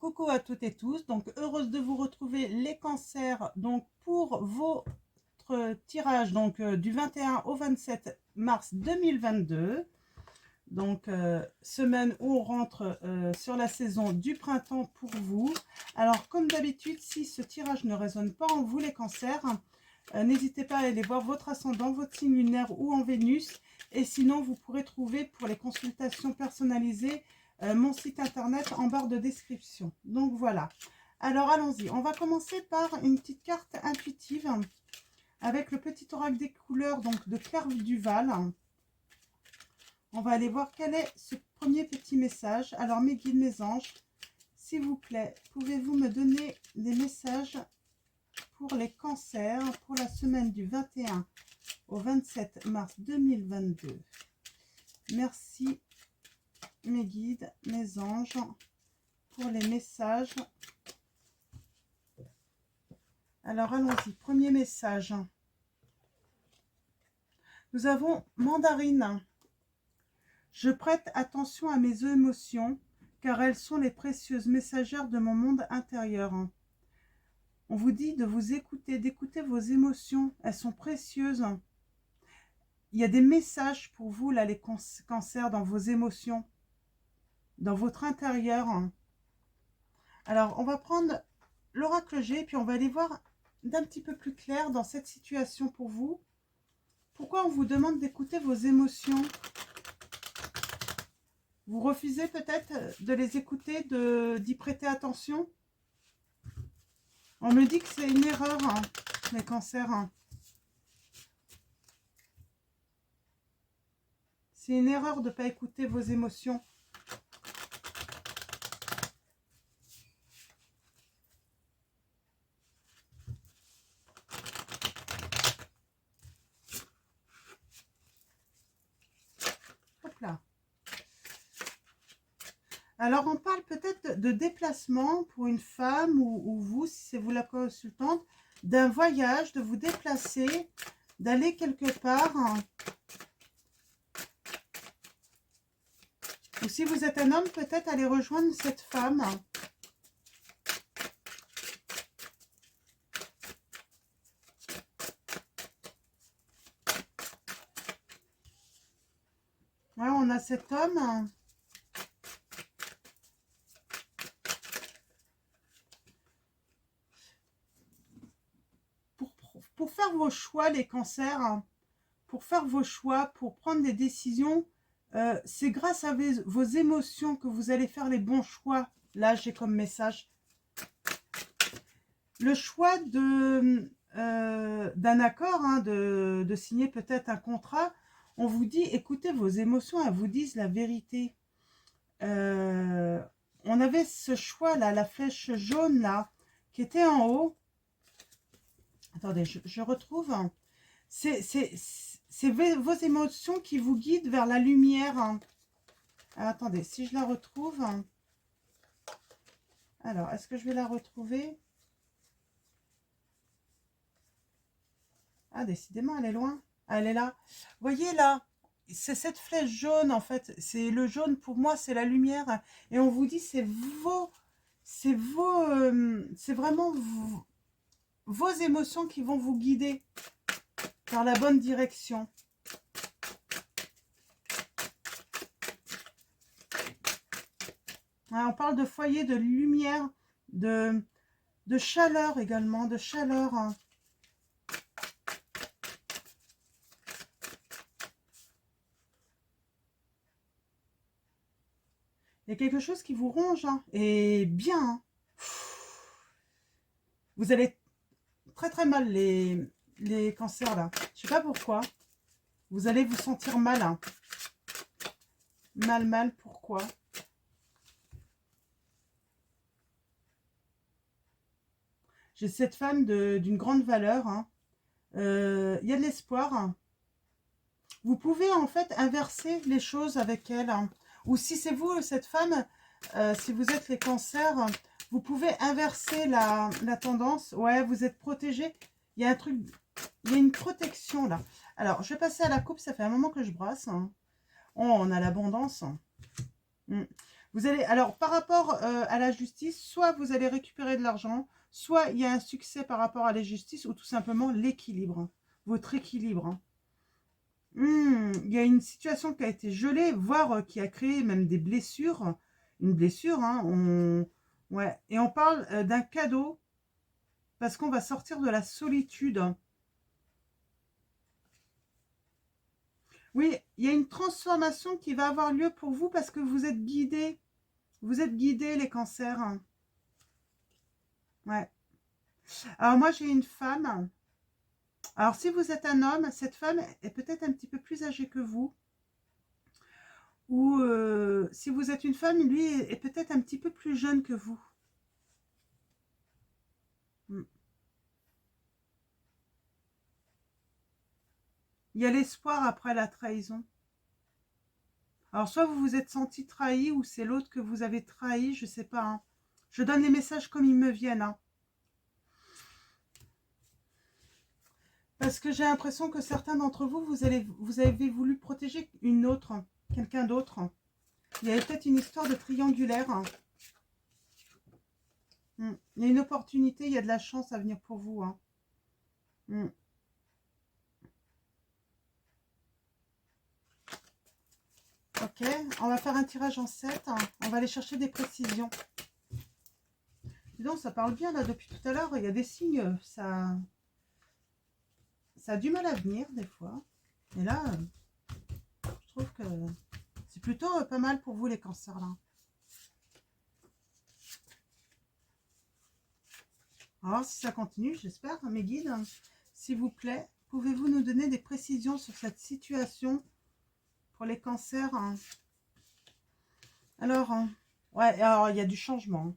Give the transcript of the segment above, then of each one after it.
Coucou à toutes et tous, donc heureuse de vous retrouver les cancers donc pour votre tirage donc du 21 au 27 mars 2022. Donc semaine où on rentre sur la saison du printemps pour vous. Alors comme d'habitude, si ce tirage ne résonne pas en vous les cancers, n'hésitez pas à aller voir votre ascendant, votre signe lunaire ou en Vénus. Et sinon, vous pourrez trouver pour les consultations personnalisées mon site internet en barre de description. Donc voilà. Alors allons-y. On va commencer par une petite carte intuitive avec le petit oracle des couleurs donc de Claire Duval. On va aller voir quel est ce premier petit message. Alors mes guides, mes anges, s'il vous plaît, pouvez-vous me donner des messages pour les cancers pour la semaine du 21 au 27 mars 2022. Merci mes guides, mes anges, pour les messages. Alors allons-y, premier message. Nous avons Mandarine. Je prête attention à mes émotions, car elles sont les précieuses messagères de mon monde intérieur. On vous dit de vous écouter, d'écouter vos émotions, elles sont précieuses. Il y a des messages pour vous, là, les cancers, dans vos émotions, dans votre intérieur. Alors, on va prendre l'oracle G, puis on va aller voir d'un petit peu plus clair dans cette situation pour vous. Pourquoi on vous demande d'écouter vos émotions? Vous refusez peut-être de les écouter, d'y prêter attention? On me dit que c'est une erreur, les cancers. C'est une erreur de ne pas écouter vos émotions. Hop là. Alors, on parle peut-être de déplacement pour une femme ou vous, si c'est vous la consultante, d'un voyage, de vous déplacer, d'aller quelque part. Ou si vous êtes un homme, peut-être aller rejoindre cette femme. Ouais, on a cet homme. Pour faire vos choix, les cancers, pour faire vos choix, pour prendre des décisions, c'est grâce à vos émotions que vous allez faire les bons choix. Là, j'ai comme message. Le choix d'un accord, de signer peut-être un contrat, on vous dit, écoutez vos émotions, elles vous disent la vérité. On avait ce choix-là, la flèche jaune, là, qui était en haut. Attendez, je retrouve. C'est vos émotions qui vous guident vers la lumière. Alors, attendez, si je la retrouve. Alors, est-ce que je vais la retrouver? Ah, décidément, elle est loin. Ah, elle est là. Vous voyez là, c'est cette flèche jaune, en fait. C'est le jaune, pour moi, c'est la lumière. Et on vous dit, c'est vraiment vos émotions qui vont vous guider dans la bonne direction. On parle de foyer, de lumière, de chaleur également, de chaleur. Il y a quelque chose qui vous ronge, et bien. Vous allez très très mal, les cancers là. Je sais pas pourquoi. Vous allez vous sentir mal. Mal, pourquoi? J'ai cette femme d'une grande valeur. Il y a de l'espoir. Vous pouvez en fait inverser les choses avec elle. Ou si c'est vous, cette femme, si vous êtes les cancers, vous pouvez inverser la tendance. Ouais, vous êtes protégé. Il y a un truc, il y a une protection là. Alors, je vais passer à la coupe. Ça fait un moment que je brasse. Oh, on a l'abondance. Vous Vous allez, alors, par rapport à la justice, soit vous allez récupérer de l'argent, soit il y a un succès par rapport à la justice, ou tout simplement l'équilibre, votre équilibre. Hein. Il y a une situation qui a été gelée, voire qui a créé même des blessures. Une blessure, hein, ouais. Et on parle d'un cadeau, parce qu'on va sortir de la solitude. Oui, il y a une transformation qui va avoir lieu pour vous, parce que vous êtes guidés. Vous êtes guidés, les cancers. Ouais. Alors moi, j'ai une femme. Alors, si vous êtes un homme, cette femme est peut-être un petit peu plus âgée que vous. Ou si vous êtes une femme, lui est peut-être un petit peu plus jeune que vous. Hmm. Il y a l'espoir après la trahison. Alors, soit vous vous êtes senti trahi, ou c'est l'autre que vous avez trahi, je ne sais pas. Hein. Je donne les messages comme ils me viennent. Hein. Parce que j'ai l'impression que certains d'entre vous, vous avez voulu protéger une autre, quelqu'un d'autre. Il y avait peut-être une histoire de triangulaire. Il y a une opportunité, il y a de la chance à venir pour vous. Hein. Ok, on va faire un tirage en 7. On va aller chercher des précisions. Dis donc, ça parle bien là depuis tout à l'heure. Il y a des signes, ça a du mal à venir des fois. Et là, je trouve que c'est plutôt pas mal pour vous les cancers là. On va voir si ça continue, j'espère. Mes guides, s'il vous plaît, pouvez-vous nous donner des précisions sur cette situation pour les cancers? Alors, ouais, alors il y a du changement.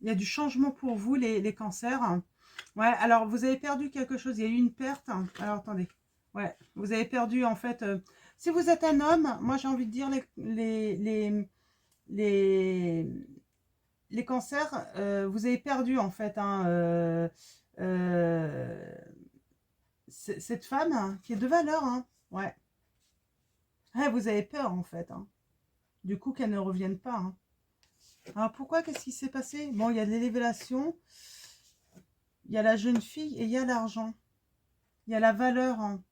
Il y a du changement pour vous, les cancers. Ouais, alors vous avez perdu quelque chose. Il y a eu une perte. Alors, attendez. Ouais, vous avez perdu en fait. Si vous êtes un homme, moi j'ai envie de dire les cancers, vous avez perdu en fait. Hein, cette femme qui est de valeur. Hein, ouais. Ouais, vous avez peur en fait. Hein, du coup, qu'elle ne revienne pas. Hein. Alors pourquoi? Qu'est-ce qui s'est passé? Bon, il y a des révélations. Il y a la jeune fille et il y a l'argent. Il y a la valeur. Hein.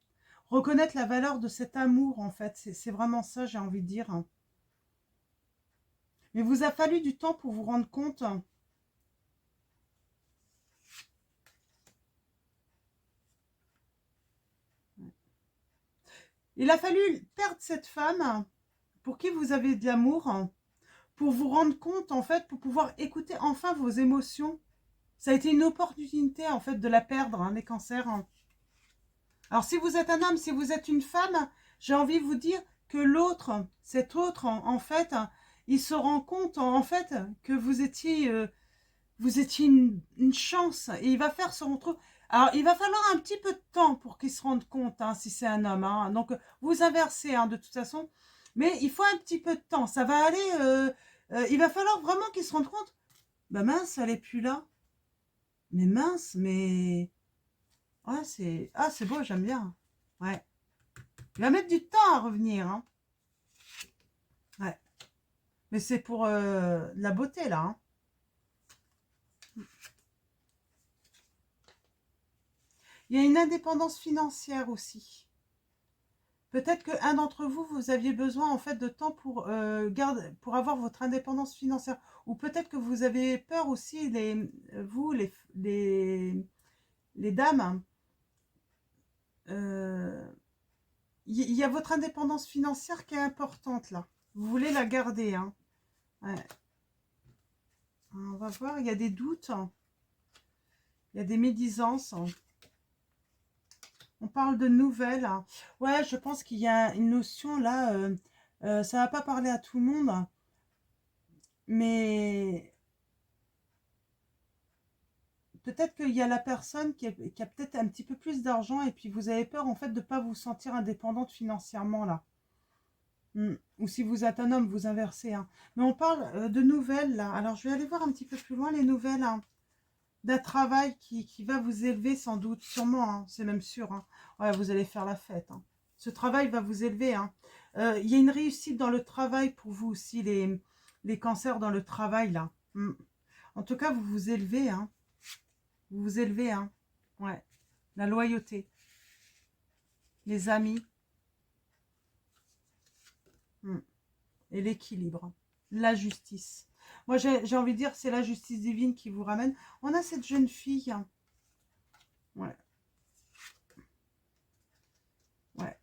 Reconnaître la valeur de cet amour, en fait. C'est vraiment ça, j'ai envie de dire. Hein. Mais vous a fallu du temps pour vous rendre compte. Il a fallu perdre cette femme pour qui vous avez de l'amour, pour vous rendre compte, en fait, pour pouvoir écouter enfin vos émotions. Ça a été une opportunité, en fait, de la perdre, hein, les cancers. Hein. Alors, si vous êtes un homme, si vous êtes une femme, j'ai envie de vous dire que l'autre, cet autre, en fait, il se rend compte, en fait, que vous étiez une chance. Et il va faire se retrouver. Alors, il va falloir un petit peu de temps pour qu'il se rende compte, hein, si c'est un homme. Hein. Donc, vous inversez, hein, de toute façon. Mais il faut un petit peu de temps. Ça va aller... il va falloir vraiment qu'il se rende compte. Bah mince, elle est plus là. Mais mince, mais... Ouais, c'est... Ah, c'est beau, j'aime bien. Ouais. Il va mettre du temps à revenir. Hein. Ouais. Mais c'est pour la beauté, là. Hein. Il y a une indépendance financière aussi. Peut-être qu'un d'entre vous, vous aviez besoin en fait de temps pour, pour avoir votre indépendance financière. Ou peut-être que vous avez peur aussi, vous, les dames. Il y a votre indépendance financière qui est importante là. Vous voulez la garder. Hein. Ouais. On va voir, il y a des doutes. Il y a des médisances. On parle de nouvelles. Ouais, je pense qu'il y a une notion là. Ça va pas parler à tout le monde. Mais peut-être qu'il y a la personne qui a peut-être un petit peu plus d'argent et puis vous avez peur en fait de ne pas vous sentir indépendante financièrement là. Ou si vous êtes un homme, vous inversez. Hein. Mais on parle de nouvelles là. Alors je vais aller voir un petit peu plus loin les nouvelles. Hein. D'un travail qui va vous élever sans doute, sûrement, hein, c'est même sûr. Hein. Ouais, vous allez faire la fête. Hein. Ce travail va vous élever. Hein. Il y a une réussite dans le travail pour vous aussi, les cancers dans le travail, là. En tout cas, vous vous élevez, hein. Vous vous élevez, hein. Ouais. La loyauté. Les amis. Et l'équilibre. La justice. Moi, j'ai envie de dire, c'est la justice divine qui vous ramène. On a cette jeune fille. Hein. Ouais. Ouais.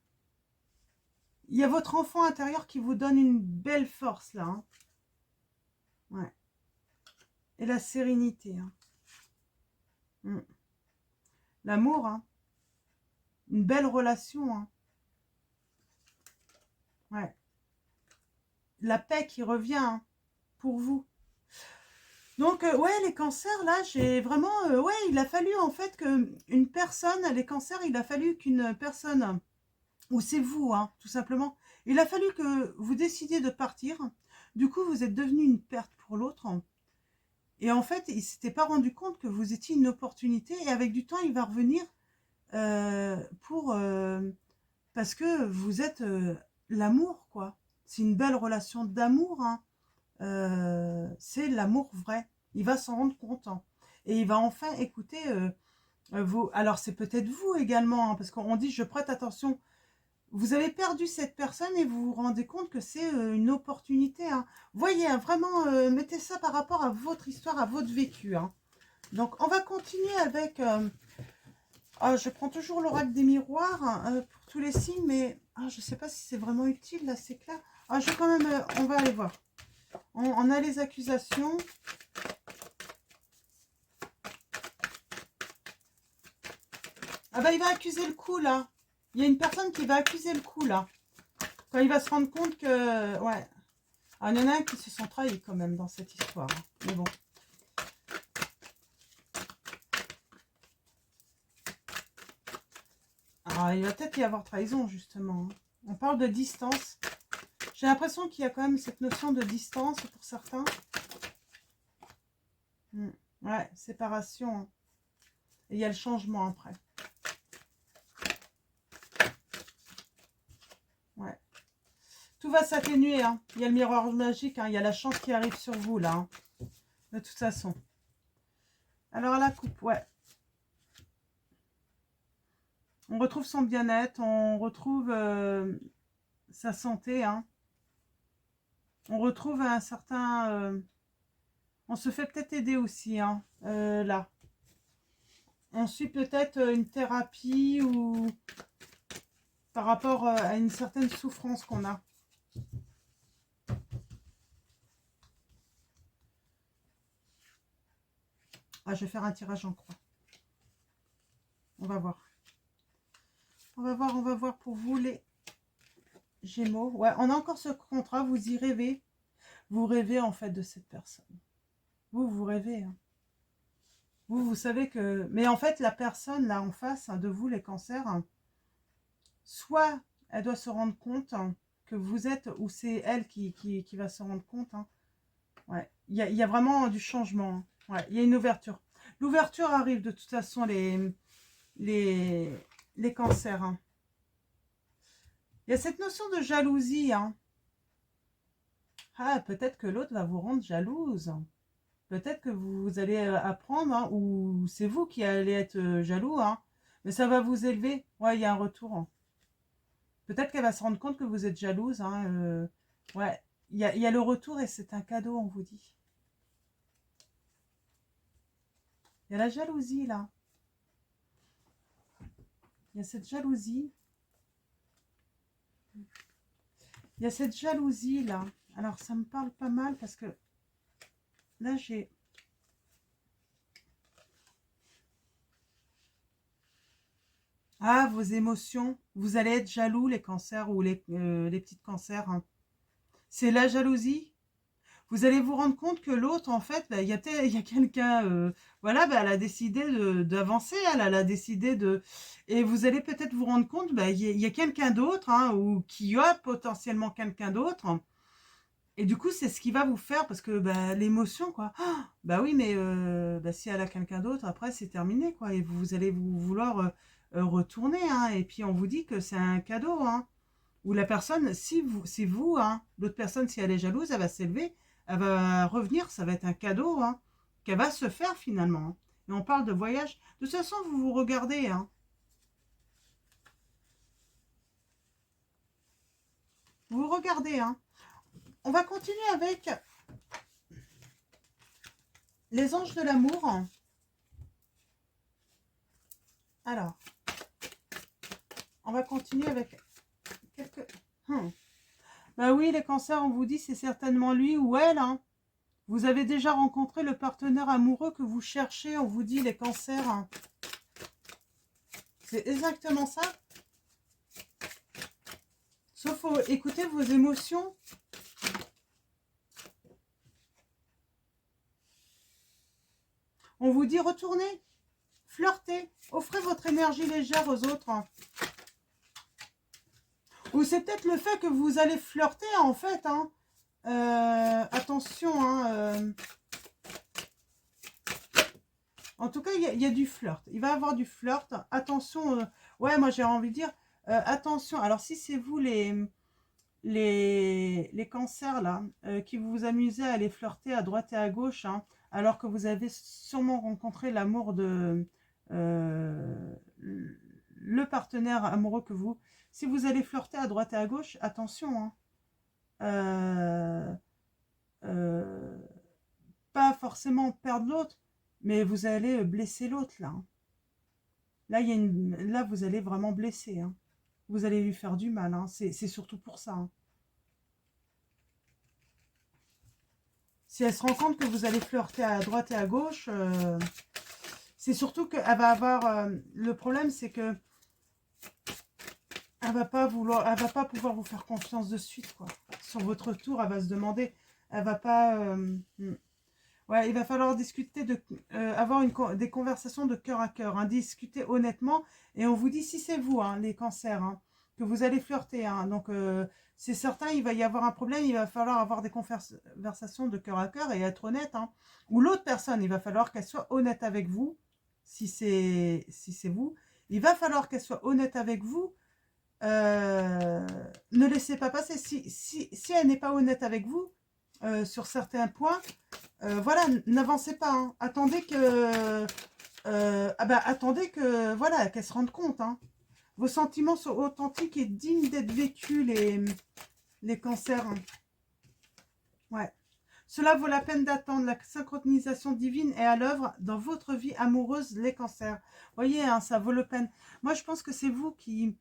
Il y a votre enfant intérieur qui vous donne une belle force, là. Hein. Ouais. Et la sérénité. Hein. L'amour, hein. Une belle relation. Hein. Ouais. La paix qui revient hein, pour vous. Donc, ouais, les cancers, là, j'ai vraiment... ouais, il a fallu, en fait, qu'une personne, les cancers, il a fallu qu'une personne, ou c'est vous, hein, tout simplement, il a fallu que vous décidiez de partir. Du coup, vous êtes devenu une perte pour l'autre. Et en fait, il ne s'était pas rendu compte que vous étiez une opportunité. Et avec du temps, il va revenir parce que vous êtes l'amour, quoi. C'est une belle relation d'amour, hein. C'est l'amour vrai. Il va s'en rendre compte. Hein. Et il va enfin écouter vous. Alors, c'est peut-être vous également, hein, parce qu'on dit, je prête attention. Vous avez perdu cette personne et vous vous rendez compte que c'est une opportunité. Hein. Voyez, hein, vraiment, mettez ça par rapport à votre histoire, à votre vécu. Hein. Donc, on va continuer avec... je prends toujours l'oracle des miroirs hein, pour tous les signes, mais je ne sais pas si c'est vraiment utile, là, c'est clair. Je vais quand même... on va aller voir. On a les accusations. Ah bah il va accuser le coup là. Il y a une personne qui va accuser le coup là. Quand il va se rendre compte que... Ouais. Il y en a un qui se sent trahi quand même dans cette histoire. Mais bon. Il va peut-être y avoir trahison justement. On parle de distance. J'ai l'impression qu'il y a quand même cette notion de distance pour certains. Ouais, séparation. Hein. Et il y a le changement après. Ouais. Tout va s'atténuer. Hein. Il y a le miroir magique. Hein. Il y a la chance qui arrive sur vous là. Hein. De toute façon. Alors la coupe, ouais. On retrouve son bien-être. On retrouve sa santé. Hein. On retrouve un certain... on se fait peut-être aider aussi. Hein, là. On suit peut-être une thérapie ou par rapport à une certaine souffrance qu'on a. Je vais faire un tirage en croix. On va voir. On va voir pour vous les Gémeaux. Ouais, on a encore ce contrat, vous y rêvez. Vous rêvez en fait de cette personne. Vous rêvez. Hein. Vous savez que... Mais en fait, la personne là en face hein, de vous, les cancers, hein, soit elle doit se rendre compte hein, que vous êtes, ou c'est elle qui va se rendre compte. Hein. Ouais, il y a vraiment du changement. Hein. Ouais, il y a une ouverture. L'ouverture arrive de toute façon, les cancers. Hein. Il y a cette notion de jalousie. Hein. Peut-être que l'autre va vous rendre jalouse. Peut-être que vous allez apprendre, hein, ou c'est vous qui allez être jaloux. Hein. Mais ça va vous élever. Ouais, il y a un retour. Hein. Peut-être qu'elle va se rendre compte que vous êtes jalouse. Hein, ouais, il y a le retour et c'est un cadeau, on vous dit. Il y a la jalousie, là. Il y a cette jalousie. Il y a cette jalousie, là. Alors, ça me parle pas mal parce que là, j'ai... vos émotions. Vous allez être jaloux, les cancers ou les petites cancers. Hein. C'est la jalousie. Vous allez vous rendre compte que l'autre, en fait, il y a quelqu'un, voilà, elle a décidé d'avancer, elle a décidé de... Et vous allez peut-être vous rendre compte, il y a quelqu'un d'autre, hein, ou qui a potentiellement quelqu'un d'autre. Et du coup, c'est ce qui va vous faire, parce que l'émotion, quoi. Oui, mais si elle a quelqu'un d'autre, après, c'est terminé, quoi. Et vous allez vous vouloir retourner, hein. Et puis, on vous dit que c'est un cadeau, hein. Ou la personne, si vous, hein, l'autre personne, si elle est jalouse, elle va s'élever, elle va revenir, ça va être un cadeau, hein, qu'elle va se faire finalement, hein. Et on parle de voyage. De toute façon, vous vous regardez, hein. Vous vous regardez, hein. On va continuer avec les anges de l'amour. Alors, on va continuer avec quelques... Bah oui, les cancers, on vous dit, c'est certainement lui ou elle, hein. Vous avez déjà rencontré le partenaire amoureux que vous cherchez, on vous dit, les cancers, hein. C'est exactement ça. Sauf écouter vos émotions. On vous dit retournez, flirtez, offrez votre énergie légère aux autres. Ou c'est peut-être le fait que vous allez flirter en fait, hein. Attention, hein. En tout cas, il y a du flirt. Il va y avoir du flirt. Attention. Ouais, moi j'ai envie de dire, attention. Alors si c'est vous les cancers là, qui vous amusez à aller flirter à droite et à gauche, hein, alors que vous avez sûrement rencontré l'amour de le partenaire amoureux que vous. Si vous allez flirter à droite et à gauche, attention, hein. Euh, pas forcément perdre l'autre, mais vous allez blesser l'autre là, hein. Là, là, vous allez vraiment blesser, hein. Vous allez lui faire du mal, hein. C'est surtout pour ça, hein. Si elle se rend compte que vous allez flirter à droite et à gauche, c'est surtout qu'elle va avoir... le problème, c'est que elle va pas pouvoir vous faire confiance de suite, quoi. Sur votre tour, elle va se demander, elle va pas... ouais, il va falloir discuter, avoir des conversations de cœur à cœur, hein, discuter honnêtement. Et on vous dit, si c'est vous, hein, les cancers, hein, que vous allez flirter, hein, donc c'est certain, il va y avoir un problème, il va falloir avoir des conversations de cœur à cœur et être honnête, hein. Ou l'autre personne, il va falloir qu'elle soit honnête avec vous, si c'est vous. Il va falloir qu'elle soit honnête avec vous. Ne laissez pas passer. Si elle n'est pas honnête avec vous, sur certains points, voilà, n'avancez pas, hein. Attendez que, attendez que, voilà, qu'elle se rende compte, hein. Vos sentiments sont authentiques et dignes d'être vécus, les cancers, hein. Ouais. Cela vaut la peine d'attendre. La synchronisation divine est à l'œuvre dans votre vie amoureuse, les cancers. Voyez, hein, ça vaut la peine. Moi, je pense que c'est vous qui...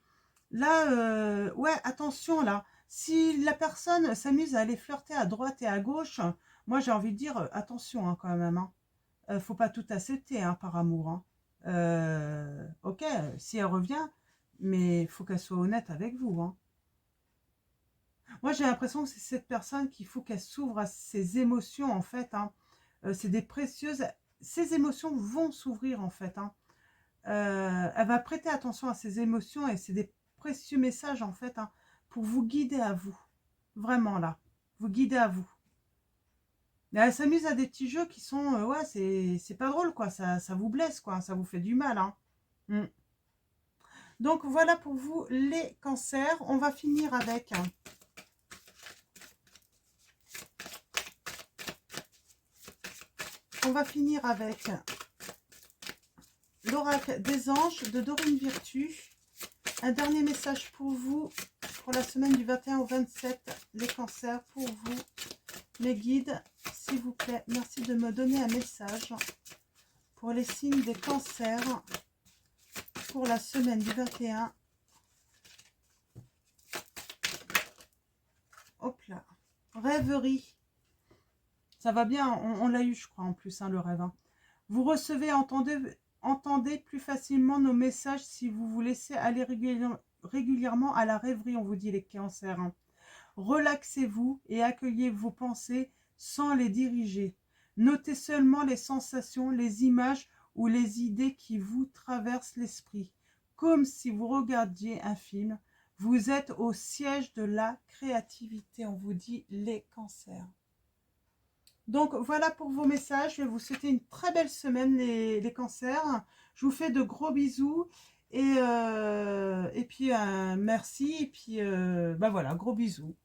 Là, ouais, attention, là. Si la personne s'amuse à aller flirter à droite et à gauche, moi, j'ai envie de dire, attention, hein, quand même, hein. Faut pas tout accepter, hein, par amour, hein. Ok, si elle revient, mais il faut qu'elle soit honnête avec vous, hein. Moi, j'ai l'impression que c'est cette personne qu'il faut qu'elle s'ouvre à ses émotions, en fait, hein. C'est des précieuses... Ces émotions vont s'ouvrir, en fait, hein. Elle va prêter attention à ses émotions et c'est des précieux messages, en fait, hein, pour vous guider à vous. Vraiment, là. Vous guider à vous. Mais elle s'amuse à des petits jeux qui sont... ouais, c'est pas drôle, quoi. Ça vous blesse, quoi. Ça vous fait du mal, hein. Donc, voilà pour vous, les cancers. On va finir avec... On va finir avec l'oracle des anges de Dorine Virtue. Un dernier message pour vous, pour la semaine du 21 au 27, les cancers, pour vous, mes guides, s'il vous plaît. Merci de me donner un message pour les signes des cancers, pour la semaine du 21. Hop là. Rêverie. Ça va bien, on l'a eu, je crois, en plus, hein, le rêve, hein. Vous recevez, entendez plus facilement nos messages si vous vous laissez aller régulièrement à la rêverie, on vous dit, les cancers, hein. Relaxez-vous et accueillez vos pensées sans les diriger. Notez seulement les sensations, les images ou les idées qui vous traversent l'esprit. Comme si vous regardiez un film, vous êtes au siège de la créativité, on vous dit, les cancers. Donc voilà pour vos messages. Je vais vous souhaiter une très belle semaine, les cancers. Je vous fais de gros bisous Et puis, merci. Et puis, bah voilà, gros bisous.